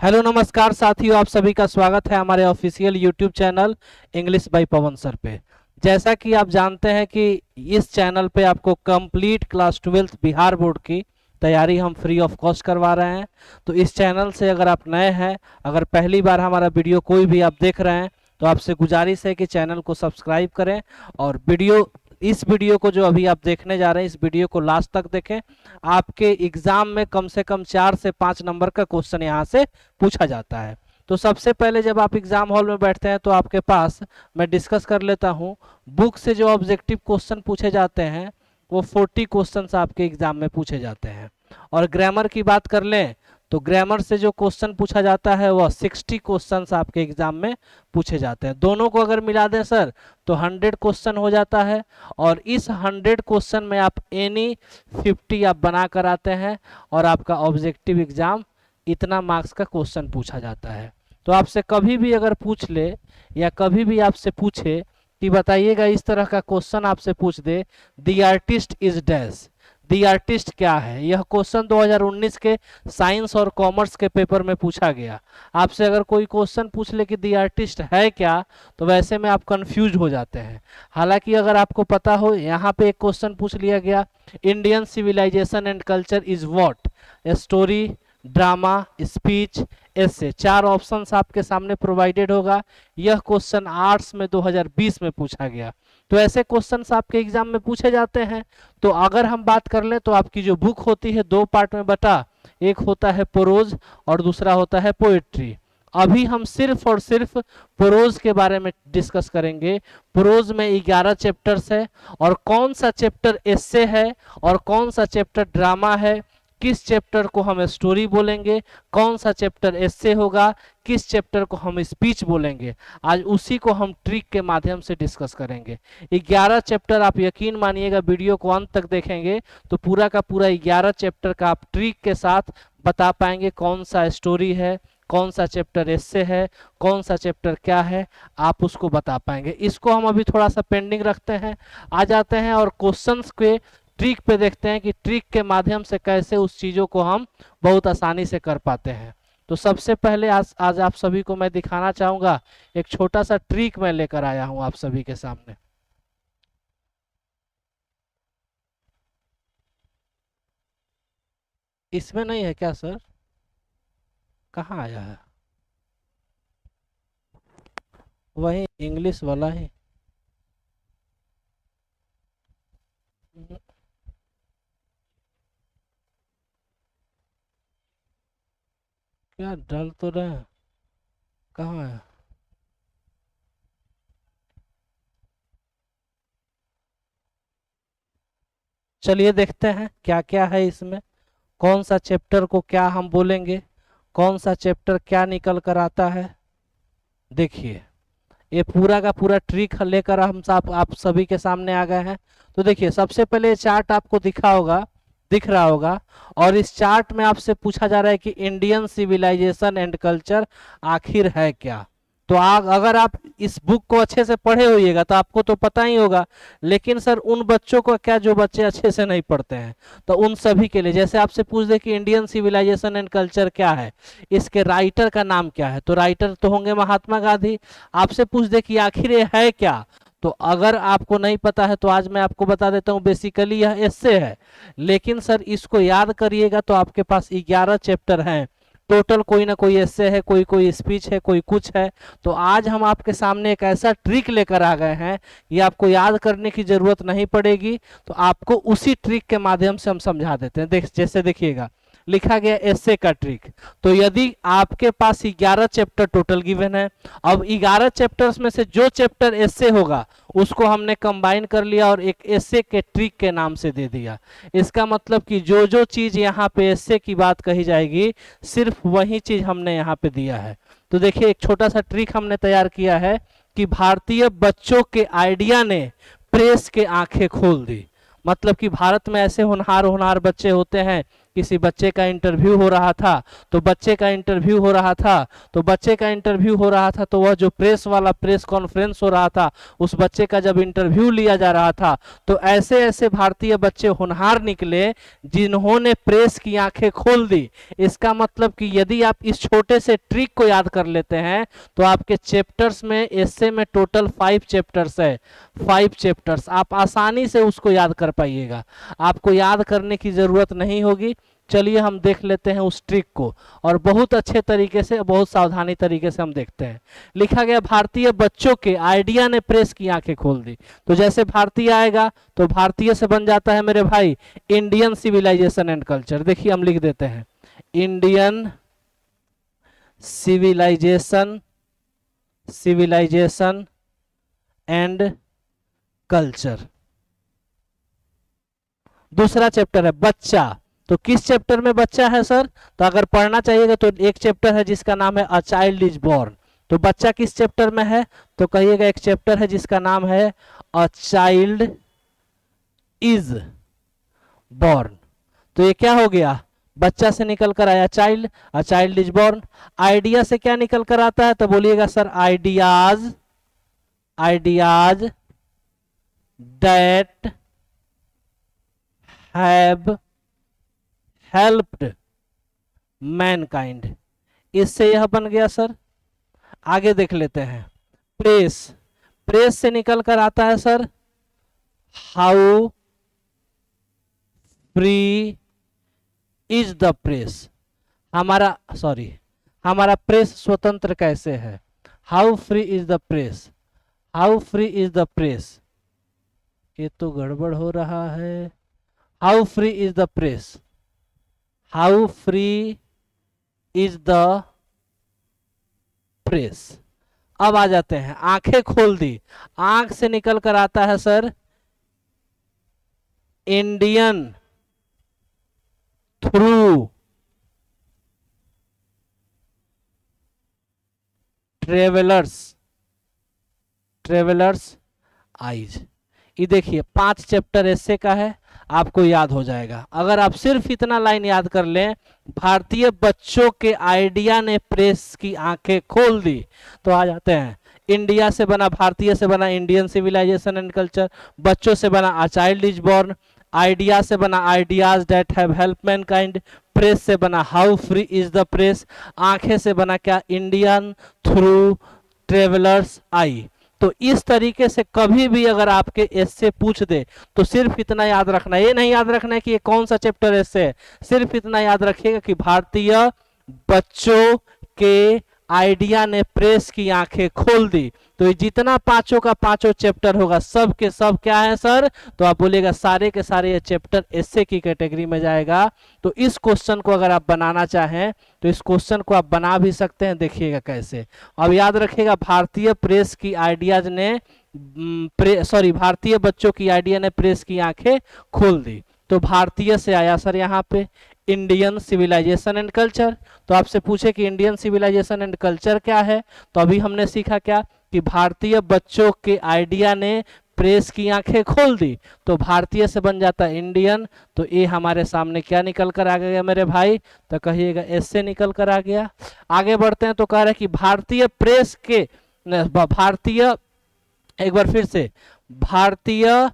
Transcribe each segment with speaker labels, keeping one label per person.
Speaker 1: Hello नमस्कार साथियों, आप सभी का स्वागत है हमारे official YouTube channel English by Pawan sir पे। जैसा कि आप जानते हैं कि इस चैनल पे आपको complete class 12th Bihar board की तैयारी हम फ्री ऑफ कॉस्ट करवा रहे हैं। तो इस चैनल से अगर आप नए हैं, अगर पहली बार हमारा वीडियो कोई भी आप देख रहे हैं, तो आपसे गुजारिश है कि चैनल को सब्सक्राइब करें और इस वीडियो को जो अभी आप देखने जा रहे हैं, इस वीडियो को लास्ट तक देखें। आपके एग्जाम में कम से कम 4 से 5 नंबर का क्वेश्चन यहाँ से पूछा जाता है। तो सबसे पहले जब आप एग्जाम हॉल में बैठते हैं तो आपके पास, मैं डिस्कस कर लेता हूँ, बुक से जो ऑब्जेक्टिव क्वेश्चन पूछे जाते हैं वो 40 क्वेश्चंस आपके एग्जाम में पूछे जाते हैं। और ग्रामर की बात कर लें तो ग्रामर से जो क्वेश्चन पूछा जाता है वह 60 क्वेश्चंस आपके एग्जाम में पूछे जाते हैं। दोनों को अगर मिला दें सर तो 100 क्वेश्चन हो जाता है। और इस 100 क्वेश्चन में आप एनी 50 आप बना कर आते हैं और आपका ऑब्जेक्टिव एग्जाम इतना मार्क्स का क्वेश्चन पूछा जाता है। तो आपसे कभी भी अगर पूछ ले या कभी भी आपसे पूछे कि बताइएगा, इस तरह का क्वेश्चन आपसे पूछ दे, the artist is dash, the artist क्या है, यह क्वेश्चन 2019 के साइंस और कॉमर्स के पेपर में पूछा गया। आपसे अगर कोई क्वेश्चन पूछ ले कि दी आर्टिस्ट है क्या, तो वैसे में आप कंफ्यूज हो जाते हैं। हालांकि अगर आपको पता हो, यहाँ पे एक क्वेश्चन पूछ लिया गया, Indian civilisation and culture is what, story, drama, speech, ऐसे 4 ऑप्शंस आपके सामने प्रोवाइडेड होगा। यह क्वेश्चन आर्ट्स में 2020 में पूछा गया। तो ऐसे क्वेश्चंस आपके एग्जाम में पूछे जाते हैं। तो अगर हम बात कर लें तो आपकी जो बुक होती है 2 पार्ट में बटा, एक होता है प्रोज और दूसरा होता है पोएट्री। अभी हम सिर्फ और सिर्फ प्रोज के बारे में डिस्कस करेंगे। प्रोज में 11 चैप्टर्स है और कौन सा चैप्टर एस्से है और कौन सा चैप्टर ड्रामा है, किस चैप्टर को हम स्टोरी बोलेंगे, कौन सा चैप्टर एस्से होगा, किस चैप्टर को हम स्पीच बोलेंगे, आज उसी को हम ट्रिक के माध्यम से डिस्कस करेंगे। 11 चैप्टर, आप यकीन मानिएगा वीडियो को अंत तक देखेंगे तो पूरा का पूरा 11 चैप्टर का आप ट्रिक के साथ बता पाएंगे कौन सा स्टोरी है, कौन सा चैप्टर एस्से है, कौन सा चैप्टर क्या है, आप उसको बता पाएंगे। इसको हम अभी थोड़ा सा पेंडिंग रखते हैं, आ जाते हैं और क्वेश्चंस के ट्रिक पे देखते हैं कि ट्रिक के माध्यम से कैसे उस चीज़ों को हम बहुत आसानी से कर पाते हैं। तो सबसे पहले आज आप सभी को मैं दिखाना चाहूँगा, एक छोटा सा ट्रिक मैं लेकर आया हूँ आप सभी के सामने। इसमें नहीं है क्या सर? कहाँ आया है? वही इंग्लिश वाला ही। क्या डल तो रहे हैं? कहाँ है? चलिए देखते हैं क्या क्या है इसमें, कौन सा चैप्टर को क्या हम बोलेंगे, कौन सा चैप्टर क्या निकल कर आता है। देखिए, ये पूरा का पूरा ट्रिक लेकर हम आप सभी के सामने आ गए हैं। तो देखिए, सबसे पहले चार्ट आपको दिख रहा होगा और इस चार्ट में आपसे पूछा जा रहा है कि इंडियन सिविलाइजेशन एंड कल्चर आखिर है क्या। तो अगर आप इस बुक को अच्छे से पढ़े होइएगा तो आपको तो पता ही होगा। लेकिन सर उन बच्चों को क्या जो बच्चे अच्छे से नहीं पढ़ते हैं, तो उन सभी के लिए, जैसे आपसे पूछ दे कि इंडियन सिविलाइजेशन एंड कल्चर क्या है, इसके राइटर का नाम क्या है, तो राइटर तो होंगे महात्मा गांधी। आपसे पूछ दे कि आखिर ये है क्या, तो अगर आपको नहीं पता है तो आज मैं आपको बता देता हूँ, बेसिकली यह एस्से है। लेकिन सर इसको याद करिएगा तो आपके पास 11 चैप्टर हैं टोटल, कोई ना कोई एस्से है, कोई कोई स्पीच है, कोई कुछ है। तो आज हम आपके सामने एक ऐसा ट्रिक लेकर आ गए हैं, ये आपको याद करने की जरूरत नहीं पड़ेगी। तो आपको उसी ट्रिक के माध्यम से हम समझा देते हैं। जैसे देखिएगा, लिखा गया एस्से का ट्रिक। तो यदि आपके पास 11 चैप्टर टोटल गिवन है, अब 11 चैप्टर्स में से जो चैप्टर एस्से होगा उसको हमने कंबाइन कर लिया और एक एस्से के ट्रिक के नाम से दे दिया। इसका मतलब कि जो जो चीज यहाँ पे एस्से की बात कही जाएगी, सिर्फ वही चीज हमने यहाँ पे दिया है। तो देखिए, एक छोटा सा ट्रिक हमने तैयार किया है कि भारतीय बच्चों के आइडिया ने प्रेस के आंखें खोल दी। मतलब कि भारत में ऐसे होनहार होनहार बच्चे होते हैं किसी बच्चे का इंटरव्यू हो रहा था, तो बच्चे का इंटरव्यू हो रहा था, तो बच्चे का इंटरव्यू हो रहा था, तो वह जो प्रेस वाला प्रेस कॉन्फ्रेंस हो रहा था, उस बच्चे का जब इंटरव्यू लिया जा रहा था, तो ऐसे ऐसे भारतीय बच्चे होनहार निकले जिन्होंने प्रेस की आंखें खोल दी। इसका मतलब कि यदि आप इस छोटे से ट्रिक को याद कर लेते हैं तो आपके चैप्टर्स में, एस्से में टोटल 5 चैप्टर्स है, 5 चैप्टर्स, आप आसानी से उसको याद कर पाइएगा, आपको याद करने की जरूरत नहीं होगी। चलिए हम देख लेते हैं उस ट्रिक को, और बहुत अच्छे तरीके से, बहुत सावधानी तरीके से हम देखते हैं। लिखा गया भारतीय बच्चों के आइडिया ने प्रेस की आंखें खोल दी। तो जैसे भारतीय आएगा तो भारतीय से बन जाता है मेरे भाई इंडियन सिविलाइजेशन एंड कल्चर। देखिए हम लिख देते हैं इंडियन सिविलाइजेशन एंड कल्चर। दूसरा चैप्टर है बच्चा। तो किस चैप्टर में बच्चा है सर? तो अगर पढ़ना चाहिएगा तो एक चैप्टर है जिसका नाम है अ चाइल्ड इज बॉर्न। तो बच्चा किस चैप्टर में है? तो कहिएगा एक चैप्टर है जिसका नाम है अ चाइल्ड इज बॉर्न। तो ये क्या हो गया? बच्चा से निकल कर आया child, a child is born. Idea से क्या निकल कर आता है? तो बोलिएगा sir ideas that have helped Mankind. इससे यह बन गया सर। आगे देख लेते हैं प्रेस से निकल कर आता है sir how free is the press. हमारा प्रेस स्वतंत्र कैसे है? How free is the press, how free is the press. ये तो गड़बड़ हो रहा है। How free is the press, how free is the press. अब आ जाते हैं आंखें खोल दी। आंख से निकल कर आता है sir Indian through travellers eyes. ये देखिए 5 चैप्टर ऐसे का है, आपको याद हो जाएगा अगर आप सिर्फ इतना लाइन याद कर लें, भारतीय बच्चों के आइडिया ने प्रेस की आंखें खोल दी। तो आ जाते हैं इंडिया से बना, भारतीय से बना इंडियन सिविलाइजेशन एंड कल्चर, बच्चों से बना अ चाइल्ड इज बॉर्न, आइडिया से बना ideas that have help mankind, press से बना how free is the press, आंखें से बना क्या? इंडियन थ्रू ट्रेवलर्स आई। तो इस तरीके से कभी भी अगर आपके एस्से पूछ दे तो सिर्फ इतना याद रखना, ये नहीं याद रखना है कि ये कौन सा चैप्टर एस्से है, सिर्फ इतना याद रखिएगा कि भारतीय बच्चों के आइडिया ने प्रेस की आंखें खोल दी। तो ये जितना पांचों का पांचों चैप्टर होगा सब के सब क्या है सर? तो आप बोलिएगा सारे के सारे ये चैप्टर एस्से की कैटेगरी में जाएगा। तो इस क्वेश्चन को अगर आप बनाना चाहें तो इस क्वेश्चन को आप बना भी सकते हैं। देखिएगा कैसे। अब याद रखिएगा भारतीय प्रेस की आइडियाज ने भारतीय बच्चों की आइडिया ने प्रेस की आंखें खोल दी। तो भारतीय से आया सर यहाँ पे इंडियन सिविलाइजेशन एंड कल्चर। तो आपसे पूछे कि इंडियन सिविलाइजेशन एंड कल्चर क्या है, तो अभी हमने सीखा क्या कि भारतीय बच्चों के आइडिया ने प्रेस की आंखें खोल दी। तो भारतीय से बन जाता है इंडियन। तो ये हमारे सामने क्या निकल कर आ गया मेरे भाई? तो कहिएगा एस से निकल कर आ गया। आगे बढ़ते हैं तो कह रहे हैं कि भारतीय प्रेस के एक बार फिर से भारतीय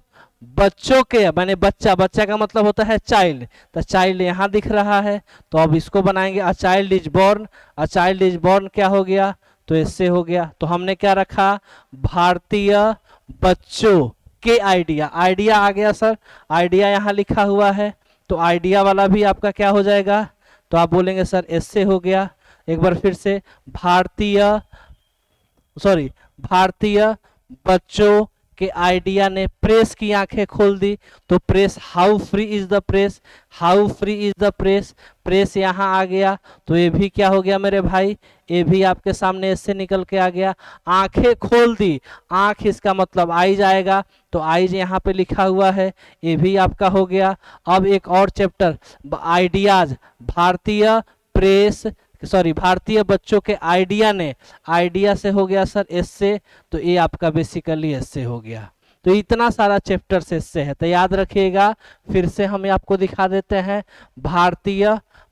Speaker 1: बच्चों के, माने बच्चा का मतलब होता है चाइल्ड, तो चाइल्ड यहाँ दिख रहा है। तो अब इसको बनाएंगे अ child is born. A child is born क्या हो गया? तो इससे हो गया। तो हमने क्या रखा? भारतीय बच्चों के आइडिया आ गया सर, आइडिया यहाँ लिखा हुआ है। तो आइडिया वाला भी आपका क्या हो जाएगा? तो आप बोलेंगे सर इससे हो गया। एक बार फिर से भारतीय बच्चों के आइडिया ने प्रेस की आंखें खोल दी। तो press, how free is the press, how free is the press, press यहाँ आ गया। तो ये भी क्या हो गया मेरे भाई? ये भी आपके सामने इससे निकल के आ गया। आंखें खोल दी, आंख इसका मतलब आइज आएगा। तो आइज यहाँ पे लिखा हुआ है, ये भी आपका हो गया। अब एक और चैप्टर आइडियाज, भारतीय बच्चों के आइडिया ने, आइडिया से हो गया सर एस से। तो ये आपका बेसिकली एस से हो गया। तो इतना सारा चैप्टर से इससे है, तो याद रखिएगा। फिर से हम आपको दिखा देते हैं।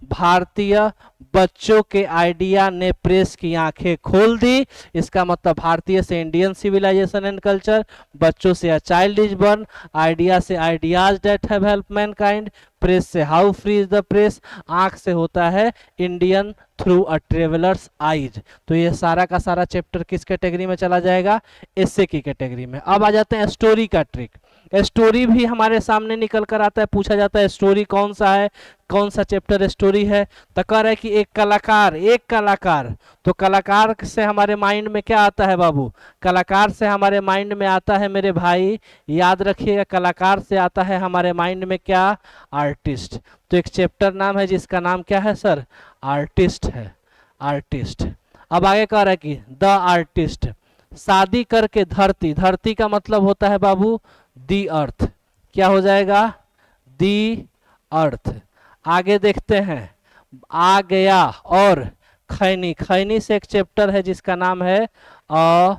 Speaker 1: भारतीय बच्चों के आइडिया ने प्रेस की आंखें खोल दी। इसका मतलब भारतीय से इंडियन सिविलाइजेशन एंड कल्चर, बच्चों से a child is born, idea से ideas that have help mankind, press से how free is the press, आंख से होता है Indian through a traveller's eyes. तो ये सारा का सारा चैप्टर किस कैटेगरी में चला जाएगा? एसे की कैटेगरी में। अब आ जाते हैं स्टोरी का ट्रिक। स्टोरी भी हमारे सामने निकल कर आता है, पूछा जाता है स्टोरी कौन सा है, कौन सा चैप्टर स्टोरी है। तो कह रहा है कि एक कलाकार, तो कलाकार से हमारे माइंड में क्या आता है बाबू? कलाकार से हमारे माइंड में आता है मेरे भाई, याद रखिएगा, कलाकार से आता है हमारे माइंड में क्या? आर्टिस्ट। तो एक चैप्टर नाम है जिसका नाम क्या है सर? आर्टिस्ट है, आर्टिस्ट। अब आगे कह रहा है कि द आर्टिस्ट, शादी करके धरती, धरती का मतलब होता है बाबू दी अर्थ, क्या हो जाएगा? दी अर्थ। आगे देखते हैं, आ गया और खैनी, खैनी से एक चैप्टर है जिसका नाम है a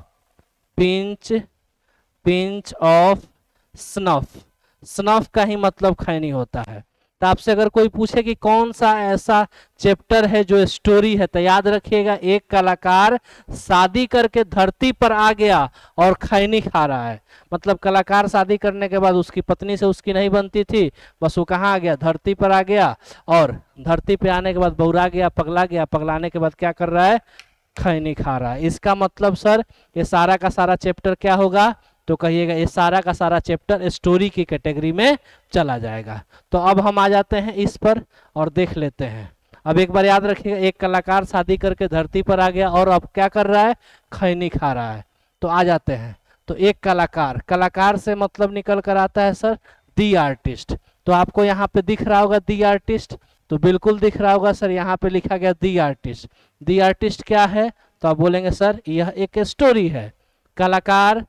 Speaker 1: pinch of snuff, snuff का ही मतलब खैनी होता है। तो आपसे अगर कोई पूछे कि कौन सा ऐसा चैप्टर है जो स्टोरी है, तो याद रखिएगा एक कलाकार शादी करके धरती पर आ गया और खैनी खा रहा है। मतलब कलाकार शादी करने के बाद उसकी पत्नी से उसकी नहीं बनती थी, बस वो कहाँ आ गया? धरती पर आ गया, और धरती पे आने के बाद बौरा गया, पगला गया, पगलाने के बाद क्या कर रहा है? खैनी खा रहा है। इसका मतलब सर ये सारा का सारा चैप्टर क्या होगा? तो कहिएगा ये सारा का सारा चैप्टर स्टोरी की कैटेगरी में चला जाएगा। तो अब हम आ जाते हैं इस पर और देख लेते हैं। अब एक बार याद रखिएगा, एक कलाकार शादी करके धरती पर आ गया और अब क्या कर रहा है? खैनी खा रहा है। तो आ जाते हैं, तो एक कलाकार, कलाकार से मतलब निकल कर आता है सर दी आर्टिस्ट। तो आपको यहाँ पे दिख रहा होगा दी आर्टिस्ट, तो बिल्कुल दिख रहा होगा सर, यहाँ पे लिखा गया दी आर्टिस्ट। दी आर्टिस्ट क्या है? तो आप बोलेंगे सर यह एक स्टोरी है। कलाकार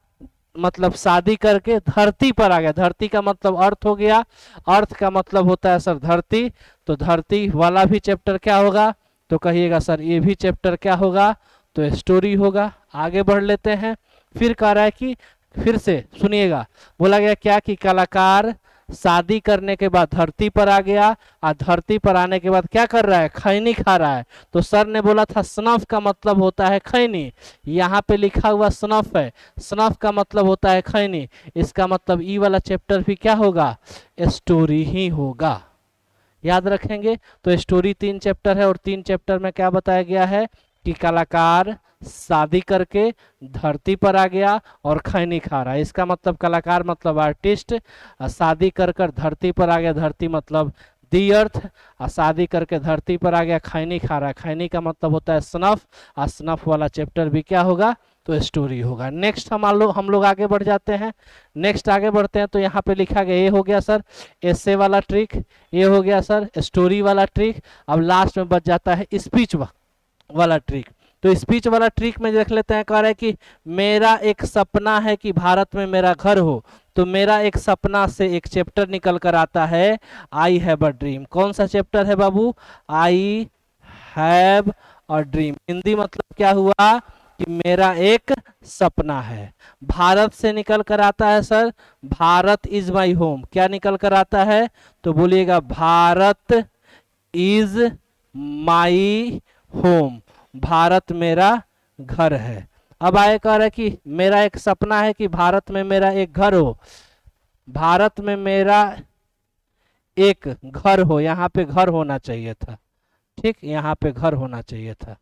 Speaker 1: मतलब शादी करके धरती पर आ गया, धरती का मतलब अर्थ हो गया, अर्थ का मतलब होता है सर धरती, तो धरती वाला भी चैप्टर क्या होगा? तो कहिएगा सर ये भी चैप्टर क्या होगा? तो स्टोरी होगा। आगे बढ़ लेते हैं। फिर कह रहा है कि, फिर से सुनिएगा, बोला गया क्या कि कलाकार शादी करने के बाद धरती पर आ गया, और धरती पर आने के बाद क्या कर रहा है? खैनी खा रहा है। तो सर ने बोला था स्नफ का मतलब होता है खैनी, यहाँ पे लिखा हुआ स्नफ है, स्नफ का मतलब होता है खैनी। इसका मतलब ई वाला चैप्टर भी क्या होगा? स्टोरी ही होगा। याद रखेंगे। तो स्टोरी 3 चैप्टर है और 3 चैप्टर में क्या बताया गया है कि कलाकार शादी करके धरती पर आ गया और खैनी खा रहा है। इसका मतलब कलाकार मतलब आर्टिस्ट, शादी कर कर धरती पर आ गया, धरती मतलब दी अर्थ, और शादी करके धरती पर आ गया, खैनी खा रहा है, खैनी का मतलब होता है स्नफ, और स्नफ वाला चैप्टर भी क्या होगा? तो स्टोरी होगा। नेक्स्ट हम लोग आगे बढ़ जाते हैं। नेक्स्ट आगे बढ़ते हैं तो यहाँ पे लिखा गया, ये हो गया सर एसे वाला ट्रिक, ये हो गया सर स्टोरी वाला ट्रिक। अब लास्ट में बच जाता है स्पीच वाला ट्रिक। तो स्पीच वाला ट्रिक में देख लेते हैं। कह रहा है कि मेरा एक सपना है कि भारत में मेरा घर हो। तो मेरा एक सपना से एक चैप्टर निकल कर आता है आई हैव अ ड्रीम। कौन सा चैप्टर है बाबू? I have a dream. Hindi मतलब क्या हुआ कि मेरा एक सपना है। भारत से निकल कर आता है sir Bharat is my home. क्या निकल कर आता है? तो बोलिएगा Bharat is my home, Bharat मेरा घर है। अब आए कह रहा है कि मेरा एक सपना है कि भारत में मेरा एक घर हो, भारत में मेरा एक घर हो, यहाँ पे घर होना चाहिए था, ठीक, यहाँ पे घर होना चाहिए था,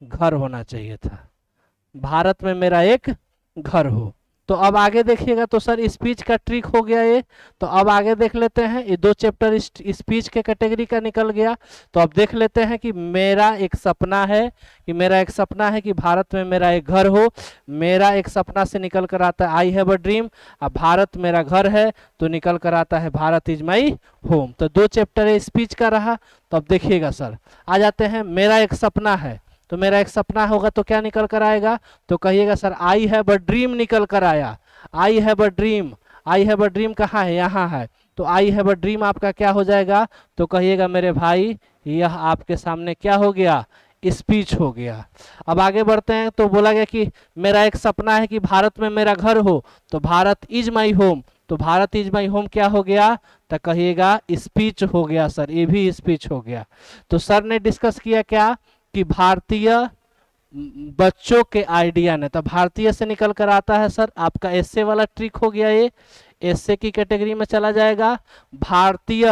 Speaker 1: घर होना चाहिए था, भारत में मेरा एक घर हो। तो अब आगे देखिएगा तो सर स्पीच का ट्रिक हो गया ये। तो अब आगे देख लेते हैं, ये 2 चैप्टर स्पीच के कैटेगरी का निकल गया। तो अब देख लेते हैं कि मेरा एक सपना है, कि मेरा एक सपना है कि भारत में मेरा एक घर हो। मेरा एक सपना से निकल कर आता है आई हैव अ ड्रीम। अब भारत मेरा घर है तो निकल कर आता है भारत इज माई होम। तो 2 चैप्टर स्पीच का रहा। तो अब देखिएगा सर आ जाते हैं मेरा एक सपना है। तो मेरा एक सपना होगा तो क्या निकल कर आएगा? तो कहिएगा sir I have a dream निकल कर आया। आई have a dream, I have a dream कहाँ है? यहाँ है। तो आई हैव अ ड्रीम आपका क्या हो जाएगा? तो कहिएगा मेरे भाई यह आपके सामने क्या हो गया? स्पीच हो गया। अब आगे बढ़ते हैं तो बोला गया कि मेरा एक सपना है कि भारत में मेरा घर हो, तो भारत इज माई होम, तो भारत इज माई होम क्या हो गया, तो कहिएगा स्पीच हो गया सर, ये भी स्पीच हो गया। तो सर ने डिस्कस किया क्या कि भारतीय बच्चों के आइडिया ने, तो भारतीय से निकल कर आता है सर आपका एस्से वाला ट्रिक हो गया, ये एस्से की कैटेगरी में चला जाएगा। भारतीय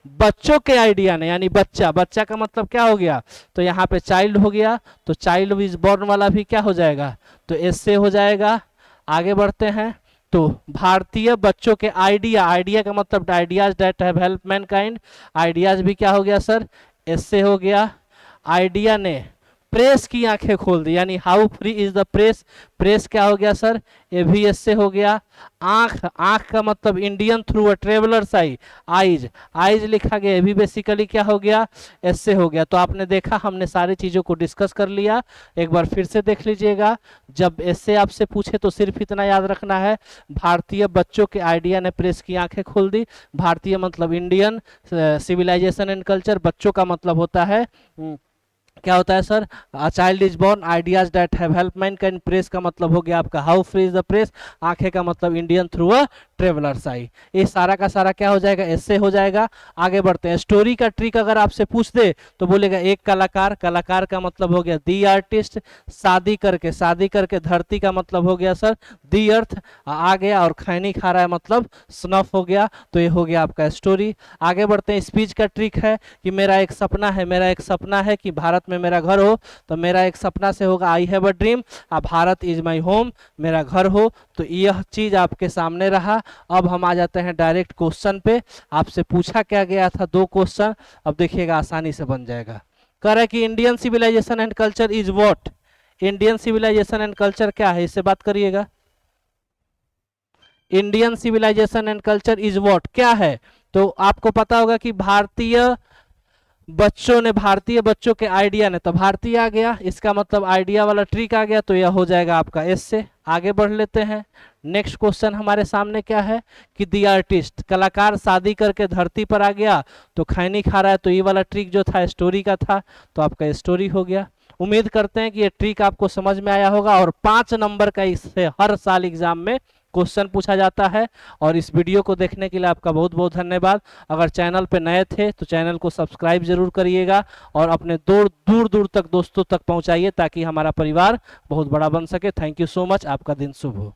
Speaker 1: बच्चों के आइडिया ने यानी बच्चा, बच्चा का मतलब क्या हो गया, तो यहाँ पे चाइल्ड हो गया, तो चाइल्ड इज बॉर्न वाला भी क्या हो जाएगा, तो एस्से हो जाएगा। आगे बढ़ते हैं तो भारतीय बच्चों के आइडिया, आइडिया का मतलब ideas that have help Mankind, ideas भी क्या हो गया सर, एस्से हो गया। आइडिया ने प्रेस की आंखें खोल दी यानी how free is the press, press क्या हो गया सर, ये भी इससे हो गया। आंख, आंख का मतलब Indian through a travellers I, eyes, eyes लिखा गया, ये भी बेसिकली क्या हो गया, इससे हो गया। तो आपने देखा हमने सारी चीजों को डिस्कस कर लिया, एक बार फिर से देख लीजिएगा। जब इससे आपसे पूछे तो सिर्फ इतना याद रखना है, भारतीय बच्चों के आइडिया ने प्रेस की आंखें खोल दी, भारतीय मतलब इंडियन, सिविलाइजेशन एंड कल्चर, बच्चों का मतलब होता है क्या होता है sir, child is born, ideas that have help mankind, press का मतलब हो गया आपका how free is the press, आंखें का मतलब इंडियन थ्रू अ ट्रेवलर्स आई। ये सारा का सारा क्या हो जाएगा, ऐसे हो जाएगा। आगे बढ़ते हैं, स्टोरी का ट्रिक अगर आपसे पूछ दे तो बोलेगा एक कलाकार, कलाकार का मतलब हो गया दी आर्टिस्ट, शादी करके, शादी करके धरती का मतलब हो गया सर दी अर्थ, आ गया, और खैनी खा रहा है मतलब स्नफ हो गया, तो ये हो गया आपका स्टोरी। आगे बढ़ते हैं, स्पीच का ट्रिक है कि मेरा एक सपना है, मेरा एक सपना है कि भारत में मेरा घर हो, तो मेरा एक सपना से होगा आई have a dream, Bharat is my home, मेरा घर हो, तो यह चीज आपके सामने रहा। अब हम आ जाते हैं डायरेक्ट क्वेश्चन पे, आपसे पूछा क्या गया था, 2 क्वेश्चन, अब देखिएगा आसानी से बन जाएगा। कह रहा है कि Indian civilisation and culture is what, Indian civilisation and culture क्या है, इससे बात करिएगा। Indian civilisation and culture is what क्या है, तो आपको पता होगा कि भारतीय बच्चों ने, भारतीय बच्चों के आइडिया ने, तो भारतीय आ गया, इसका मतलब आइडिया वाला ट्रिक आ गया, तो यह हो जाएगा आपका एस से। आगे बढ़ लेते हैं, नेक्स्ट क्वेश्चन हमारे सामने क्या है कि दी आर्टिस्ट, कलाकार शादी करके धरती पर आ गया, तो खैनी खा रहा है, तो ये वाला ट्रिक जो था स्टोरी का था, तो आपका स्टोरी हो गया। उम्मीद करते हैं कि ये ट्रिक आपको समझ में आया होगा, और 5 नंबर का इससे हर साल एग्जाम में क्वेश्चन पूछा जाता है। और इस वीडियो को देखने के लिए आपका बहुत बहुत धन्यवाद। अगर चैनल पे नए थे तो चैनल को सब्सक्राइब जरूर करिएगा, और अपने दूर दूर तक दोस्तों तक पहुंचाइए, ताकि हमारा परिवार बहुत बड़ा बन सके। थैंक यू सो मच, आपका दिन शुभ हो।